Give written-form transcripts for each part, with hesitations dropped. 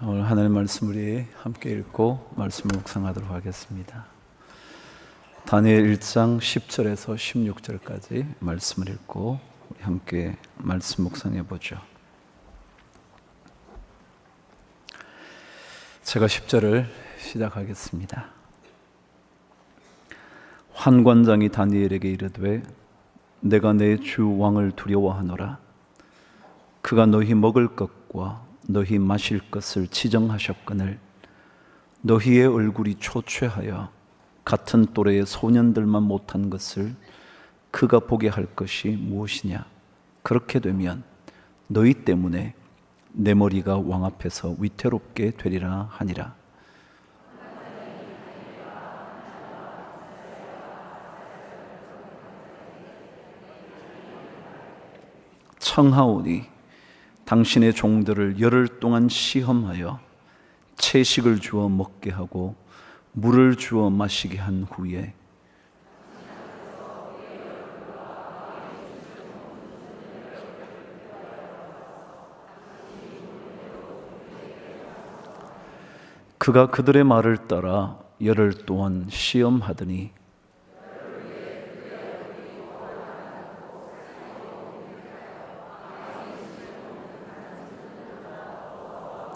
오늘 하나님 말씀 우리 함께 읽고 말씀을 묵상하도록 하겠습니다. 다니엘 1장 10절에서 16절까지 말씀을 읽고 우리 함께 말씀 묵상해 보죠. 제가 10절을 시작하겠습니다. 환관장이 다니엘에게 이르되 내가 내 주 왕을 두려워하노라. 그가 너희 먹을 것과 너희 마실 것을 지정하셨거늘 너희의 얼굴이 초췌하여 같은 또래의 소년들만 못한 것을 그가 보게 할 것이 무엇이냐. 그렇게 되면 너희 때문에 내 머리가 왕 앞에서 위태롭게 되리라 하니라. 청하오니 당신의 종들을 열흘 동안 시험하여 채식을 주어 먹게 하고 물을 주어 마시게 한 후에 그가 그들의 말을 따라 열흘 동안 시험하더니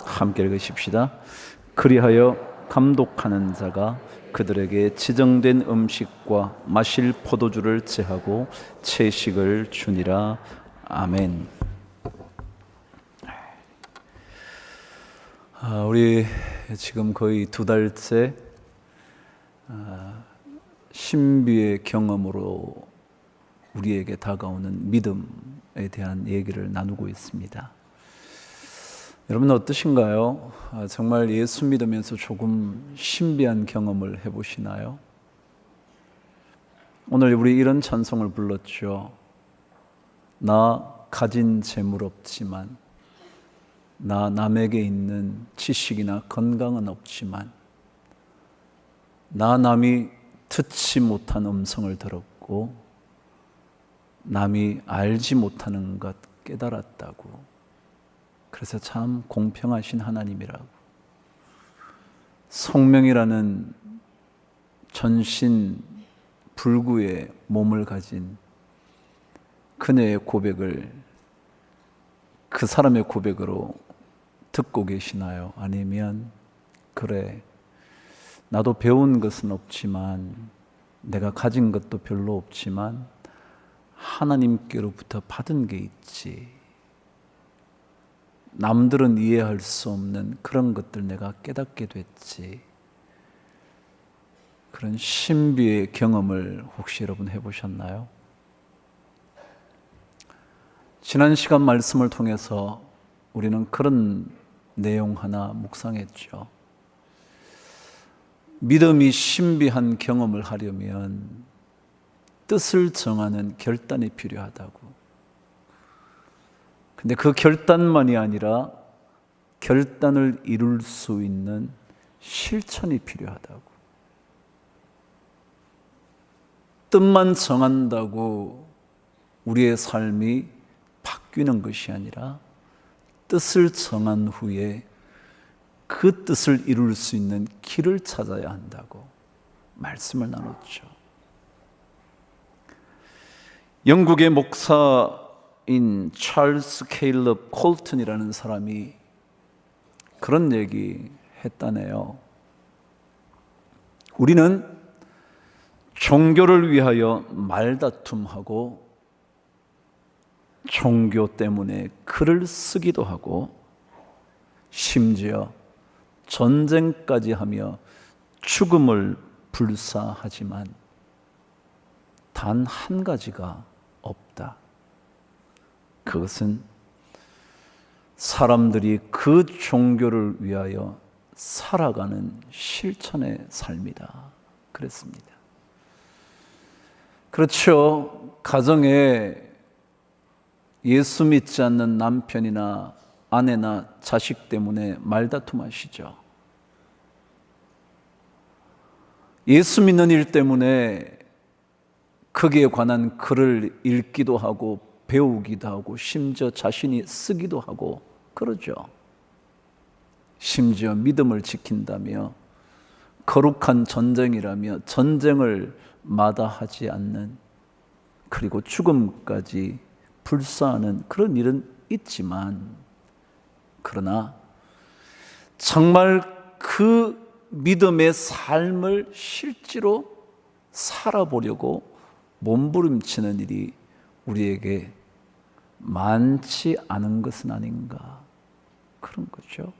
함께 읽으십시다. 그리하여 감독하는 자가 그들에게 지정된 음식과 마실 포도주를 제하고 채식을 주니라. 아멘. 우리 지금 거의 2달째 신비의 경험으로 우리에게 다가오는 믿음에 대한 얘기를 나누고 있습니다. 여러분 어떠신가요? 정말 예수 믿으면서 조금 신비한 경험을 해보시나요? 오늘 우리 이런 찬송을 불렀죠. 나 가진 재물 없지만, 나 남에게 있는 지식이나 건강은 없지만, 나 남이 듣지 못한 음성을 들었고 남이 알지 못하는 것 깨달았다고. 그래서 참 공평하신 하나님이라고. 성명이라는 전신 불구의 몸을 가진 그녀의 고백을 그 사람의 고백으로 듣고 계시나요? 아니면 그래, 나도 배운 것은 없지만, 내가 가진 것도 별로 없지만 하나님께로부터 받은 게 있지, 남들은 이해할 수 없는 그런 것들 내가 깨닫게 됐지. 그런 신비의 경험을 혹시 여러분 해보셨나요? 지난 시간 말씀을 통해서 우리는 그런 내용 하나 묵상했죠. 믿음이 신비한 경험을 하려면 뜻을 정하는 결단이 필요하다고. 근데 그 결단만이 아니라 결단을 이룰 수 있는 실천이 필요하다고. 뜻만 정한다고 우리의 삶이 바뀌는 것이 아니라 뜻을 정한 후에 그 뜻을 이룰 수 있는 길을 찾아야 한다고 말씀을 나눴죠. 영국의 목사인 찰스 케일럽 콜튼이라는 사람이 그런 얘기 했다네요. 우리는 종교를 위하여 말다툼하고 종교 때문에 글을 쓰기도 하고 심지어 전쟁까지 하며 죽음을 불사하지만 단 한 가지가 없다. 그것은 사람들이 그 종교를 위하여 살아가는 실천의 삶이다. 그랬습니다. 그렇죠. 가정에 예수 믿지 않는 남편이나 아내나 자식 때문에 말다툼하시죠. 예수 믿는 일 때문에 거기에 관한 글을 읽기도 하고 배우기도 하고 심지어 자신이 쓰기도 하고 그러죠. 심지어 믿음을 지킨다며 거룩한 전쟁이라며 전쟁을 마다하지 않는, 그리고 죽음까지 불사하는 그런 일은 있지만, 그러나 정말 그 믿음의 삶을 실제로 살아보려고 몸부림치는 일이 우리에게 많지 않은 것은 아닌가, 그런 거죠.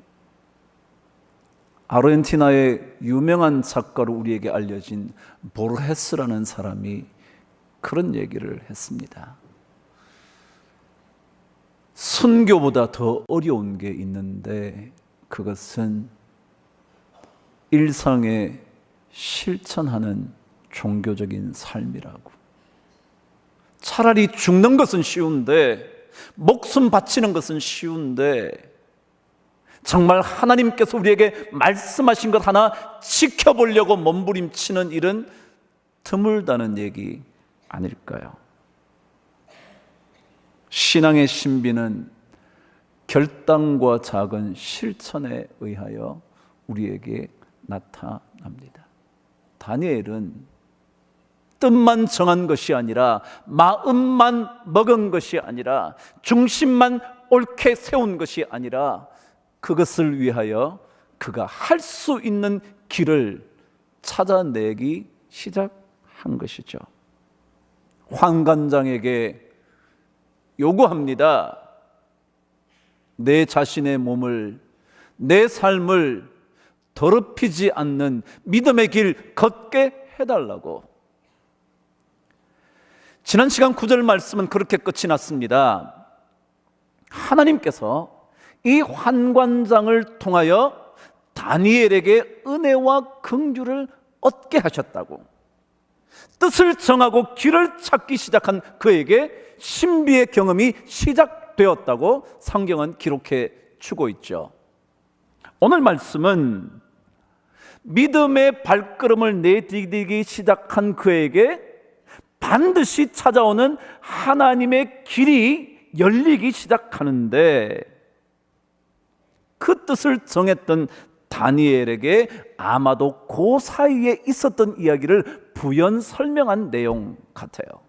아르헨티나의 유명한 작가로 우리에게 알려진 보르헤스라는 사람이 그런 얘기를 했습니다. 선교보다 더 어려운 게 있는데 그것은 일상에 실천하는 종교적인 삶이라고. 차라리 죽는 것은 쉬운데, 목숨 바치는 것은 쉬운데, 정말 하나님께서 우리에게 말씀하신 것 하나 지켜보려고 몸부림치는 일은 드물다는 얘기 아닐까요? 신앙의 신비는 결단과 작은 실천에 의하여 우리에게 나타납니다. 다니엘은 뜻만 정한 것이 아니라, 마음만 먹은 것이 아니라, 중심만 옳게 세운 것이 아니라, 그것을 위하여 그가 할 수 있는 길을 찾아내기 시작한 것이죠. 환관장에게 요구합니다. 내 자신의 몸을, 내 삶을 더럽히지 않는 믿음의 길 걷게 해달라고. 지난 시간 9절 말씀은 그렇게 끝이 났습니다. 하나님께서 이 환관장을 통하여 다니엘에게 은혜와 긍휼을 얻게 하셨다고. 뜻을 정하고 길을 찾기 시작한 그에게 신비의 경험이 시작되었다고 성경은 기록해 주고 있죠. 오늘 말씀은 믿음의 발걸음을 내디디기 시작한 그에게 반드시 찾아오는 하나님의 길이 열리기 시작하는데, 그 뜻을 정했던 다니엘에게 아마도 그 사이에 있었던 이야기를 부연 설명한 내용 같아요.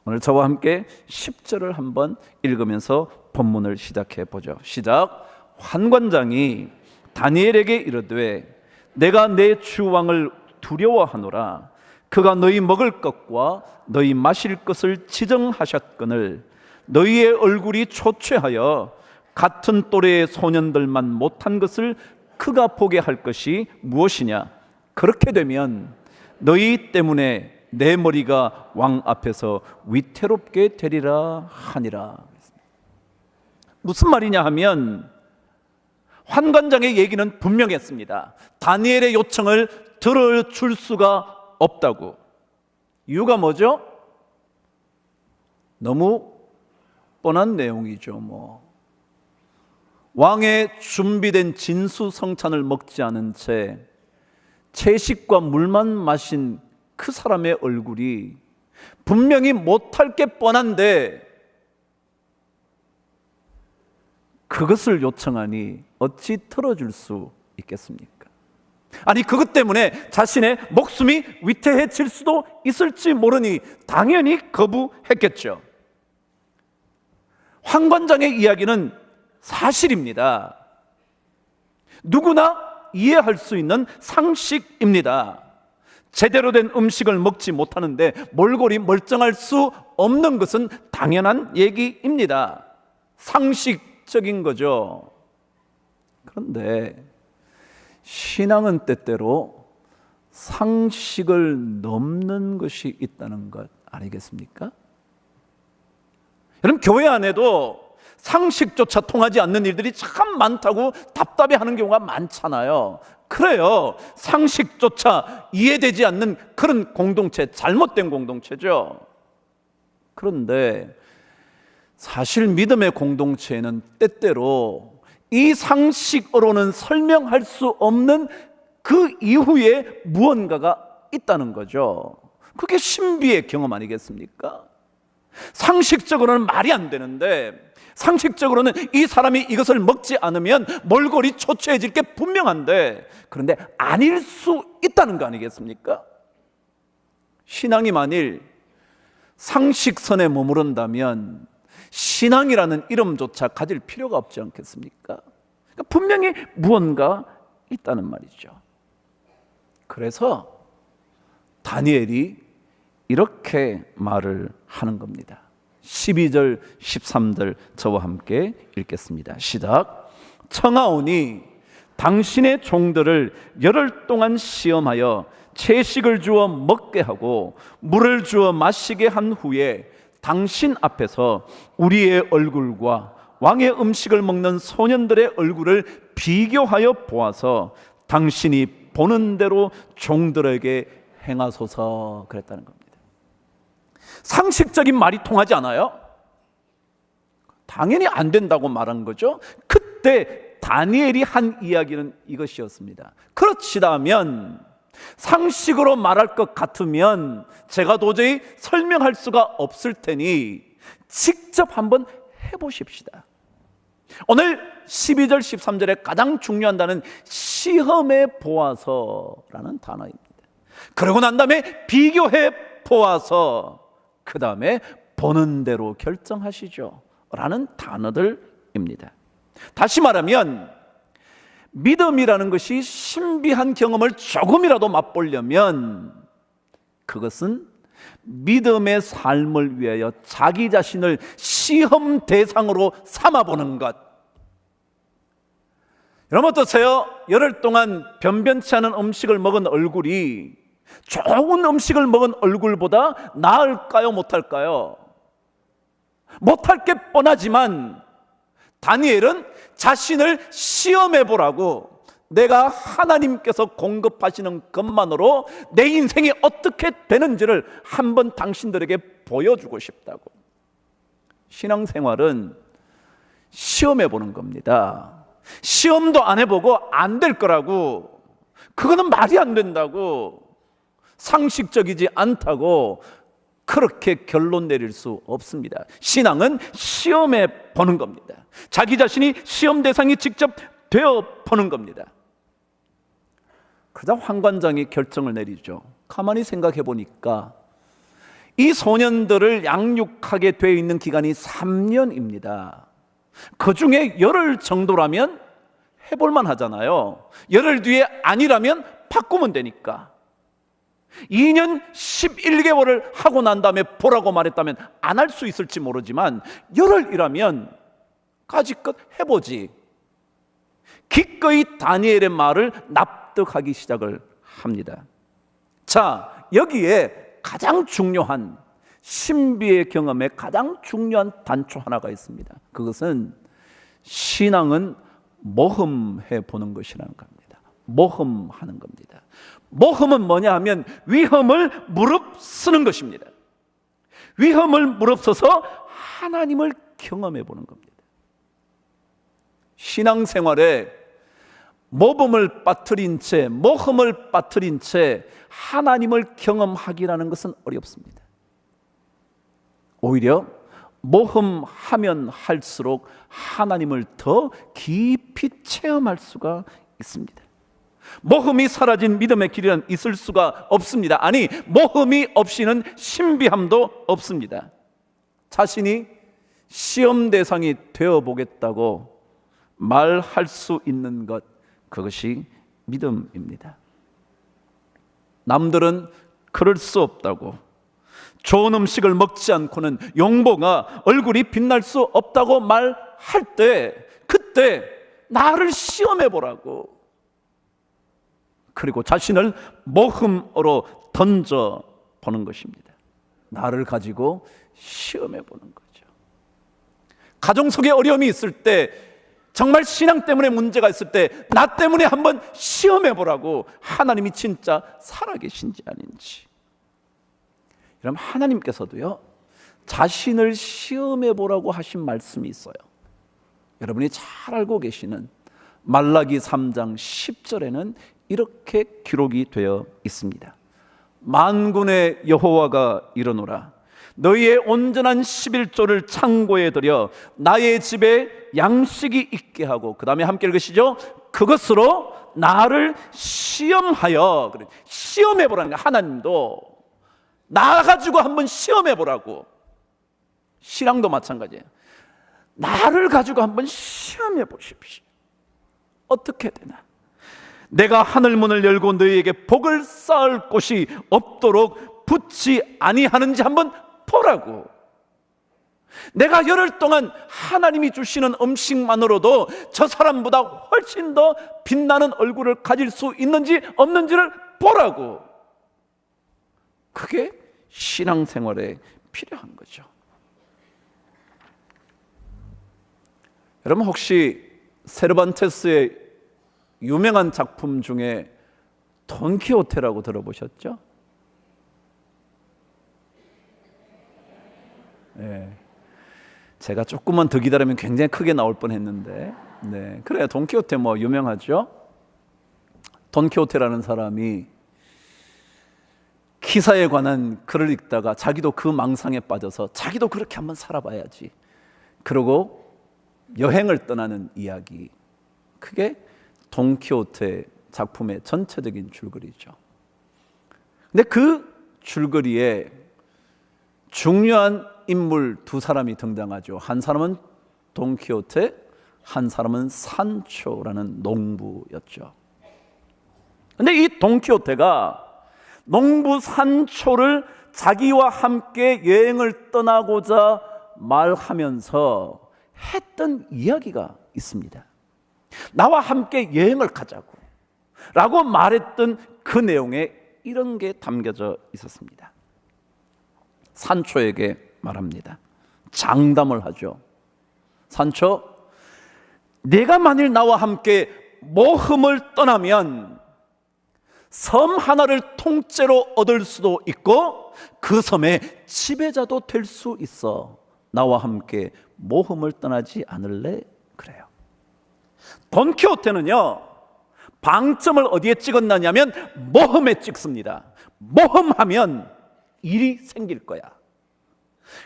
오늘 저와 함께 10절을 한번 읽으면서 본문을 시작해 보죠. 시작. 환관장이 다니엘에게 이르되 내가 내 주 왕을 두려워하노라. 그가 너희 먹을 것과 너희 마실 것을 지정하셨거늘 너희의 얼굴이 초췌하여 같은 또래의 소년들만 못한 것을 그가 보게 할 것이 무엇이냐. 그렇게 되면 너희 때문에 내 머리가 왕 앞에서 위태롭게 되리라 하니라. 무슨 말이냐 하면, 환관장의 얘기는 분명했습니다. 다니엘의 요청을 들어줄 수가 없다고. 이유가 뭐죠? 너무 뻔한 내용이죠. 왕의 준비된 진수성찬을 먹지 않은 채 채식과 물만 마신 그 사람의 얼굴이 분명히 못할 게 뻔한데 그것을 요청하니 어찌 들어줄 수 있겠습니까? 아니, 그것 때문에 자신의 목숨이 위태해질 수도 있을지 모르니 당연히 거부했겠죠. 환관장의 이야기는 사실입니다. 누구나 이해할 수 있는 상식입니다. 제대로 된 음식을 먹지 못하는데 몰골이 멀쩡할 수 없는 것은 당연한 얘기입니다. 상식적인 거죠. 그런데 신앙은 때때로 상식을 넘는 것이 있다는 것 아니겠습니까? 여러분, 교회 안에도 상식조차 통하지 않는 일들이 참 많다고 답답해하는 경우가 많잖아요. 그래요. 상식조차 이해되지 않는 그런 공동체, 잘못된 공동체죠. 그런데 사실 믿음의 공동체에는 때때로 이 상식으로는 설명할 수 없는 그 이후에 무언가가 있다는 거죠. 그게 신비의 경험 아니겠습니까? 상식적으로는 말이 안 되는데, 상식적으로는 이 사람이 이것을 먹지 않으면 몰골이 초췌해질 게 분명한데, 그런데 아닐 수 있다는 거 아니겠습니까? 신앙이 만일 상식선에 머무른다면 신앙이라는 이름조차 가질 필요가 없지 않겠습니까? 그러니까 분명히 무언가 있다는 말이죠. 그래서 다니엘이 이렇게 말을 하는 겁니다. 12절 13절 저와 함께 읽겠습니다. 시작. 청하오니 당신의 종들을 열흘 동안 시험하여 채식을 주어 먹게 하고 물을 주어 마시게 한 후에 당신 앞에서 우리의 얼굴과 왕의 음식을 먹는 소년들의 얼굴을 비교하여 보아서 당신이 보는 대로 종들에게 행하소서 그랬다는 겁니다. 상식적인 말이 통하지 않아요? 당연히 안 된다고 말한 거죠. 그때 다니엘이 한 이야기는 이것이었습니다. 그렇지다면 상식으로 말할 것 같으면 제가 도저히 설명할 수가 없을 테니 직접 한번 해보십시다. 오늘 12절 13절에 가장 중요한 단어는 시험해 보아서라는 단어입니다. 그러고 난 다음에 비교해 보아서, 그 다음에 보는 대로 결정하시죠 라는 단어들입니다. 다시 말하면 믿음이라는 것이 신비한 경험을 조금이라도 맛보려면 그것은 믿음의 삶을 위하여 자기 자신을 시험 대상으로 삼아보는 것. 여러분 어떠세요? 열흘 동안 변변치 않은 음식을 먹은 얼굴이 좋은 음식을 먹은 얼굴보다 나을까요? 못할까요? 못할 게 뻔하지만 다니엘은 자신을 시험해 보라고, 내가 하나님께서 공급하시는 것만으로 내 인생이 어떻게 되는지를 한번 당신들에게 보여주고 싶다고. 신앙생활은 시험해 보는 겁니다. 시험도 안 해보고 안 될 거라고, 그거는 말이 안 된다고, 상식적이지 않다고 그렇게 결론 내릴 수 없습니다. 신앙은 시험해 보는 겁니다. 자기 자신이 시험 대상이 직접 되어 보는 겁니다. 그러자 황관장이 결정을 내리죠. 가만히 생각해 보니까 이 소년들을 양육하게 되어 있는 기간이 3년입니다. 그 중에 열흘 정도라면 해볼만 하잖아요. 열흘 뒤에 아니라면 바꾸면 되니까. 2년 11개월을 하고 난 다음에 보라고 말했다면 안 할 수 있을지 모르지만 열흘이라면 까짓것 해보지. 기꺼이 다니엘의 말을 납득하기 시작을 합니다. 자, 여기에 가장 중요한, 신비의 경험에 가장 중요한 단초 하나가 있습니다. 그것은 신앙은 모험해 보는 것이라는 겁니다. 모험하는 겁니다. 모험은 뭐냐 하면 위험을 무릅쓰는 것입니다. 위험을 무릅써서 하나님을 경험해 보는 겁니다. 신앙생활에 모범을 빠뜨린 채, 모험을 빠뜨린 채 하나님을 경험하기라는 것은 어렵습니다. 오히려 모험하면 할수록 하나님을 더 깊이 체험할 수가 있습니다. 모험이 사라진 믿음의 길이란 있을 수가 없습니다. 아니, 모험이 없이는 신비함도 없습니다. 자신이 시험 대상이 되어보겠다고 말할 수 있는 것, 그것이 믿음입니다. 남들은 그럴 수 없다고, 좋은 음식을 먹지 않고는 용보가 얼굴이 빛날 수 없다고 말할 때, 그때 나를 시험해 보라고, 그리고 자신을 모험으로 던져보는 것입니다. 나를 가지고 시험해 보는 거죠. 가정 속에 어려움이 있을 때, 정말 신앙 때문에 문제가 있을 때 나 때문에 한번 시험해 보라고, 하나님이 진짜 살아계신지 아닌지. 그럼 하나님께서도요, 자신을 시험해 보라고 하신 말씀이 있어요. 여러분이 잘 알고 계시는 말라기 3장 10절에는 이렇게 기록이 되어 있습니다. 만군의 여호와가 이르노라, 너희의 온전한 11조를 창고에 들여 나의 집에 양식이 있게 하고, 그 다음에 함께 읽으시죠. 그것으로 나를 시험하여. 그래, 시험해보라는 거야. 하나님도 나가지고 한번 시험해보라고. 신앙도 마찬가지예요. 나를 가지고 한번 시험해보십시오. 어떻게 되나? 내가 하늘문을 열고 너희에게 복을 쌓을 곳이 없도록 붙지 아니하는지 한번 보라고. 내가 열흘 동안 하나님이 주시는 음식만으로도 저 사람보다 훨씬 더 빛나는 얼굴을 가질 수 있는지 없는지를 보라고. 그게 신앙생활에 필요한 거죠. 여러분, 혹시 세르반테스의 유명한 작품 중에 돈키호테라고 들어보셨죠? 네. 제가 조금만 더 기다리면 굉장히 크게 나올 뻔했는데, 네, 그래요. 돈키호테 뭐 유명하죠. 돈키호테라는 사람이 기사에 관한 글을 읽다가 자기도 그 망상에 빠져서 자기도 그렇게 한번 살아봐야지, 그러고 여행을 떠나는 이야기, 그게 돈키호테 작품의 전체적인 줄거리죠. 근데 그 줄거리에 중요한 인물 두 사람이 등장하죠. 한 사람은 돈키호테, 한 사람은 산초라는 농부였죠. 근데 이 돈키호테가 농부 산초를 자기와 함께 여행을 떠나고자 말하면서 했던 이야기가 있습니다. 나와 함께 여행을 가자고 라고 말했던 그 내용에 이런 게 담겨져 있었습니다. 산초에게 말합니다. 장담을 하죠. 산초, 내가 만일 나와 함께 모험을 떠나면 섬 하나를 통째로 얻을 수도 있고 그 섬의 지배자도 될 수 있어. 나와 함께 모험을 떠나지 않을래? 그래요. 돈키호테는요, 방점을 어디에 찍었느냐면 모험에 찍습니다. 모험하면 일이 생길 거야.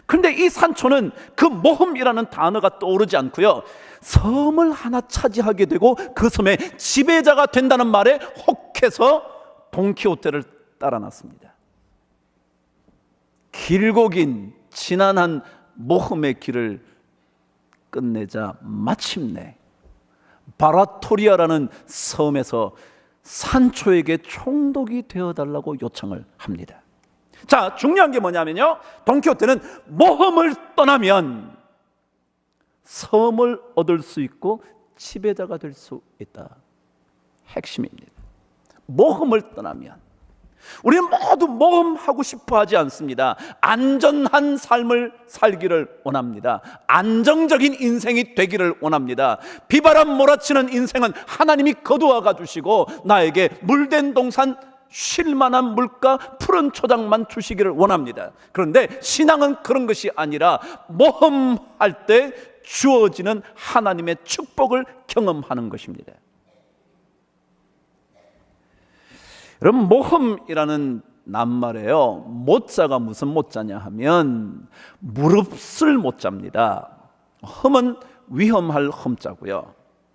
그런데 이 산초는 그 모험이라는 단어가 떠오르지 않고요, 섬을 하나 차지하게 되고 그 섬의 지배자가 된다는 말에 혹해서 돈키호테를 따라놨습니다. 길고 긴 지난한 모험의 길을 끝내자 마침내 바라토리아라는 섬에서 산초에게 총독이 되어달라고 요청을 합니다. 자, 중요한 게 뭐냐면요, 돈키호테는 모험을 떠나면 섬을 얻을 수 있고 지배자가 될 수 있다. 핵심입니다. 모험을 떠나면. 우리는 모두 모험하고 싶어 하지 않습니다. 안전한 삶을 살기를 원합니다. 안정적인 인생이 되기를 원합니다. 비바람 몰아치는 인생은 하나님이 거두어가 주시고 나에게 물된 동산, 쉴만한 물가, 푸른 초장만 주시기를 원합니다. 그런데 신앙은 그런 것이 아니라 모험할 때 주어지는 하나님의 축복을 경험하는 것입니다. 여러분, 모험이라는 낱말에요, 모자가 무슨 모자냐 하면 무릅쓸 모자입니다. 험은 위험할 험자고요.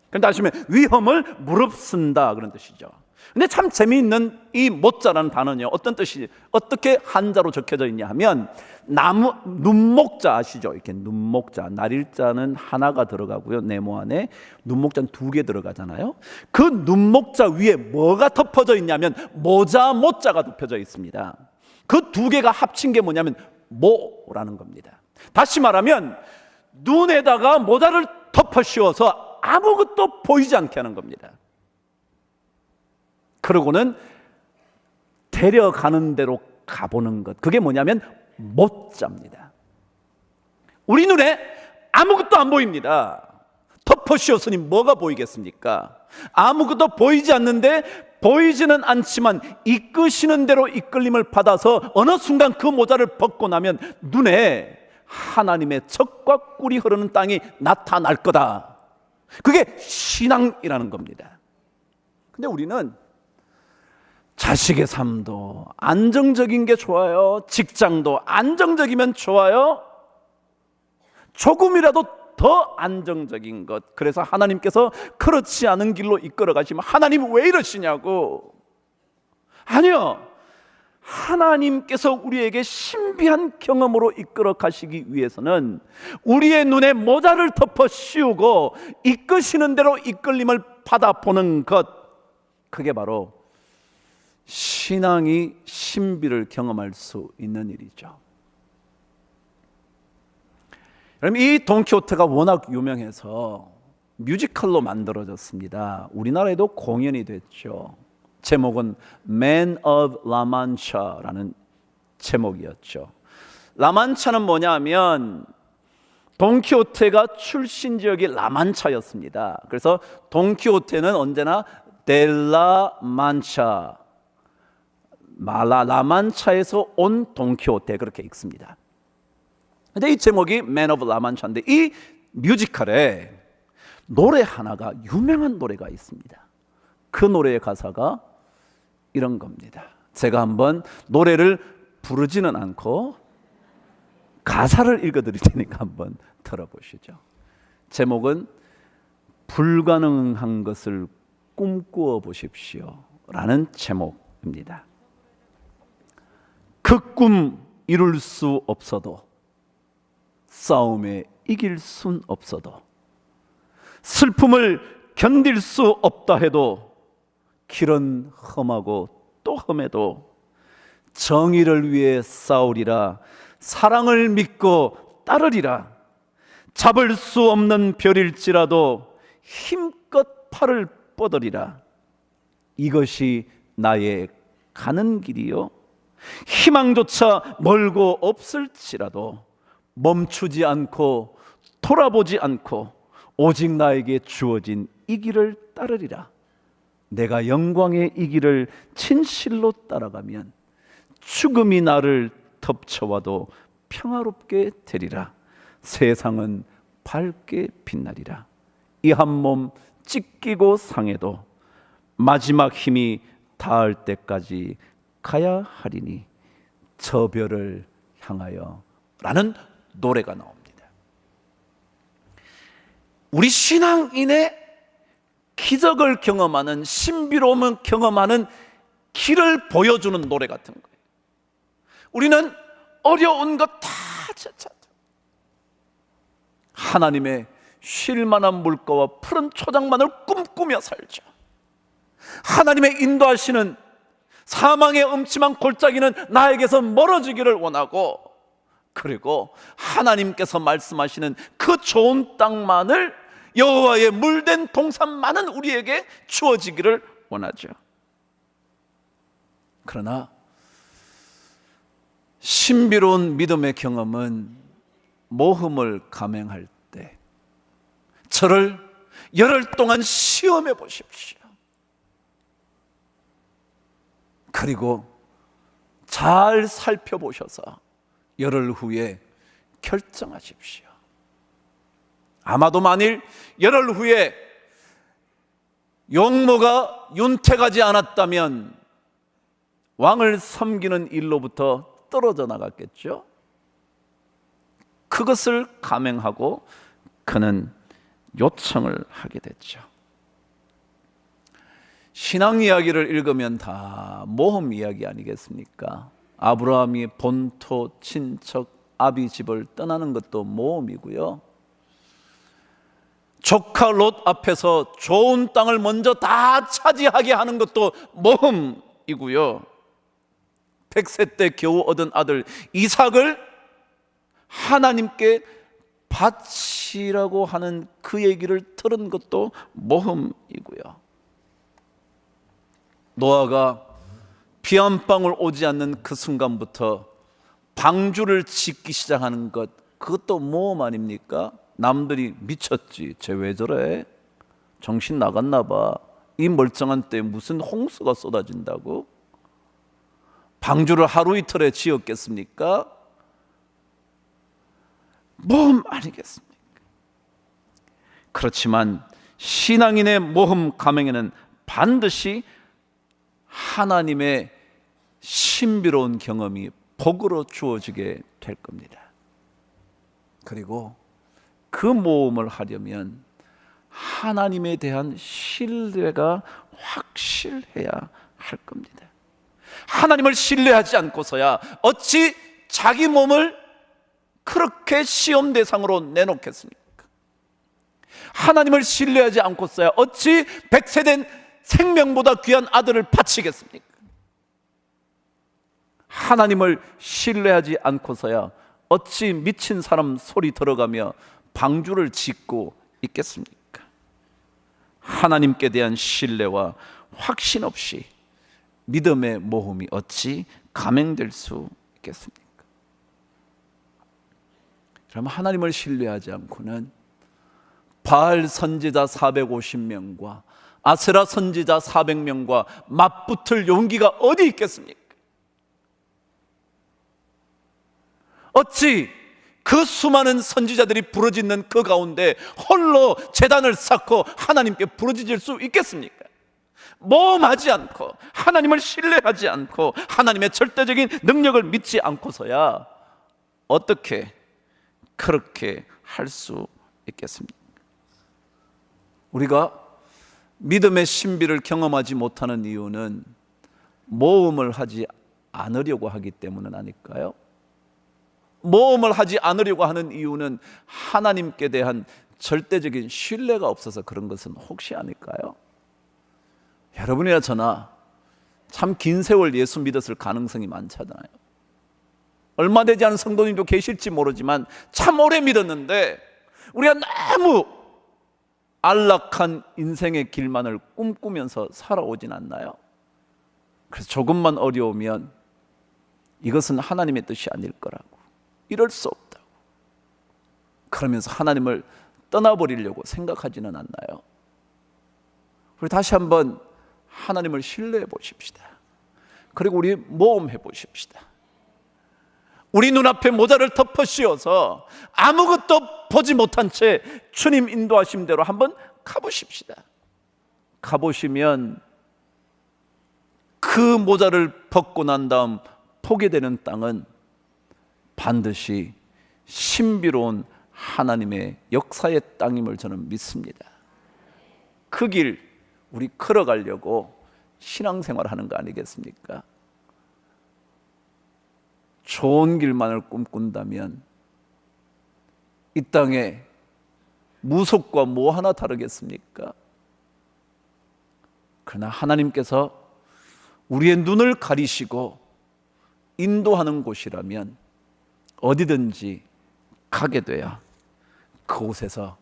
그런데 아시면 위험을 무릅쓴다 그런 뜻이죠. 근데 참 재미있는 이 모자라는 단어는요, 어떤 뜻이, 어떻게 한자로 적혀져 있냐 하면 나무, 눈목자 아시죠? 이렇게 눈목자, 날일자는 하나가 들어가고요, 네모 안에 눈목자는 2개 들어가잖아요. 그 눈목자 위에 뭐가 덮어져 있냐면 모자, 모자가 덮여져 있습니다. 그 2개가 합친 게 뭐냐면 모라는 겁니다. 다시 말하면 눈에다가 모자를 덮어 씌워서 아무것도 보이지 않게 하는 겁니다. 그러고는 데려가는 대로 가보는 것, 그게 뭐냐면 모자입니다. 우리 눈에 아무것도 안 보입니다. 덮어 씌웠으니 뭐가 보이겠습니까? 아무것도 보이지 않는데, 보이지는 않지만 이끄시는 대로 이끌림을 받아서 어느 순간 그 모자를 벗고 나면 눈에 하나님의 젖과 꿀이 흐르는 땅이 나타날 거다. 그게 신앙이라는 겁니다. 근데 우리는 자식의 삶도 안정적인 게 좋아요. 직장도 안정적이면 좋아요. 조금이라도 더 안정적인 것. 그래서 하나님께서 그렇지 않은 길로 이끌어 가시면 하나님 왜 이러시냐고. 아니요, 하나님께서 우리에게 신비한 경험으로 이끌어 가시기 위해서는 우리의 눈에 모자를 덮어 씌우고 이끄시는 대로 이끌림을 받아보는 것, 그게 바로 신앙이 신비를 경험할 수 있는 일이죠. 여러분, 이 돈키호테가 워낙 유명해서 뮤지컬로 만들어졌습니다. 우리나라에도 공연이 됐죠. 제목은 Man of La Mancha라는 제목이었죠. 라만차는 뭐냐면 돈키호테가 출신 지역이 라만차였습니다. 그래서 돈키호테는 언제나 델라 만차, 라만차에서 온 돈키호테, 그렇게 읽습니다. 근데 이 제목이 Man of La Mancha인데 이 뮤지컬에 노래 하나가, 유명한 노래가 있습니다. 그 노래의 가사가 이런 겁니다. 제가 한번 노래를 부르지는 않고 가사를 읽어드릴 테니까 한번 들어보시죠. 제목은 불가능한 것을 꿈꾸어 보십시오 라는 제목입니다. 그 꿈 이룰 수 없어도, 싸움에 이길 순 없어도, 슬픔을 견딜 수 없다 해도, 길은 험하고 또 험해도 정의를 위해 싸우리라, 사랑을 믿고 따르리라, 잡을 수 없는 별일지라도 힘껏 팔을 뻗으리라. 이것이 나의 가는 길이요, 희망조차 멀고 없을지라도 멈추지 않고 돌아보지 않고 오직 나에게 주어진 이 길을 따르리라. 내가 영광의 이 길을 진실로 따라가면 죽음이 나를 덮쳐와도 평화롭게 되리라. 세상은 밝게 빛나리라. 이 한 몸 찢기고 상해도 마지막 힘이 닿을 때까지 가야 하리니 저 별을 향하여 라는 노래가 나옵니다. 우리 신앙인의 기적을 경험하는, 신비로움을 경험하는 길을 보여주는 노래 같은 거예요. 우리는 어려운 것 다 제쳐도 하나님의 쉴만한 물가와 푸른 초장만을 꿈꾸며 살죠. 하나님의 인도하시는 사망의 음침한 골짜기는 나에게서 멀어지기를 원하고, 그리고 하나님께서 말씀하시는 그 좋은 땅만을, 여호와의 물된 동산만은 우리에게 주어지기를 원하죠. 그러나 신비로운 믿음의 경험은 모험을 감행할 때 저를 열흘 동안 시험해 보십시오. 그리고 잘 살펴보셔서 열흘 후에 결정하십시오. 아마도 만일 열흘 후에 용모가 윤택하지 않았다면 왕을 섬기는 일로부터 떨어져 나갔겠죠. 그것을 감행하고 그는 요청을 하게 됐죠. 신앙 이야기를 읽으면 다 모험 이야기 아니겠습니까? 아브라함이 본토 친척 아비 집을 떠나는 것도 모험이고요, 조카 롯 앞에서 좋은 땅을 먼저 다 차지하게 하는 것도 모험이고요, 100세 때 겨우 얻은 아들 이삭을 하나님께 바치라고 하는 그 얘기를 들은 것도 모험이고요, 노아가 비 한 방울 오지 않는 그 순간부터 방주를 짓기 시작하는 것, 그것도 모험 아닙니까? 남들이 미쳤지, 쟤 왜 저래? 정신 나갔나 봐, 이 멀쩡한 때에 무슨 홍수가 쏟아진다고? 방주를 하루 이틀에 지었겠습니까? 모험 아니겠습니까? 그렇지만 신앙인의 모험 감행에는 반드시 하나님의 신비로운 경험이 복으로 주어지게 될 겁니다. 그리고 그 모험을 하려면 하나님에 대한 신뢰가 확실해야 할 겁니다. 하나님을 신뢰하지 않고서야 어찌 자기 몸을 그렇게 시험 대상으로 내놓겠습니까? 하나님을 신뢰하지 않고서야 어찌 백세된 생명보다 귀한 아들을 바치겠습니까? 하나님을 신뢰하지 않고서야 어찌 미친 사람 소리 들어가며 방주를 짓고 있겠습니까? 하나님께 대한 신뢰와 확신 없이 믿음의 모험이 어찌 감행될 수 있겠습니까? 그럼 하나님을 신뢰하지 않고는 바알 선지자 450명과 아세라 선지자 400명과 맞붙을 용기가 어디 있겠습니까? 어찌 그 수많은 선지자들이 부르짖는 그 가운데 홀로 제단을 쌓고 하나님께 부르짖을 수 있겠습니까? 모험하지 않고 하나님을 신뢰하지 않고 하나님의 절대적인 능력을 믿지 않고서야 어떻게 그렇게 할 수 있겠습니까? 우리가 믿음의 신비를 경험하지 못하는 이유는 모험을 하지 않으려고 하기 때문은 아닐까요? 모험을 하지 않으려고 하는 이유는 하나님께 대한 절대적인 신뢰가 없어서 그런 것은 혹시 아닐까요? 여러분이나 저나 참 긴 세월 예수 믿었을 가능성이 많잖아요. 얼마 되지 않은 성도님도 계실지 모르지만 참 오래 믿었는데 우리가 너무 안락한 인생의 길만을 꿈꾸면서 살아오진 않나요? 그래서 조금만 어려우면 이것은 하나님의 뜻이 아닐 거라고, 이럴 수 없다고, 그러면서 하나님을 떠나버리려고 생각하지는 않나요? 우리 다시 한번 하나님을 신뢰해 보십시다. 그리고 우리 모험해 보십시다. 우리 눈앞에 모자를 덮어 씌워서 아무것도 보지 못한 채 주님 인도하신 대로 한번 가보십시다. 가보시면 그 모자를 벗고 난 다음 보게 되는 땅은 반드시 신비로운 하나님의 역사의 땅임을 저는 믿습니다. 그 길 우리 걸어가려고 신앙생활 하는 거 아니겠습니까? 좋은 길만을 꿈꾼다면 이 땅에 무속과 뭐 하나 다르겠습니까? 그러나 하나님께서 우리의 눈을 가리시고 인도하는 곳이라면 어디든지 가게 돼야 그곳에서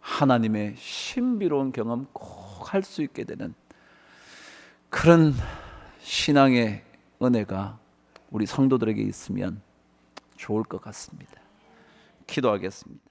하나님의 신비로운 경험 꼭 할 수 있게 되는 그런 신앙의 은혜가 우리 성도들에게 있으면 좋을 것 같습니다. 기도하겠습니다.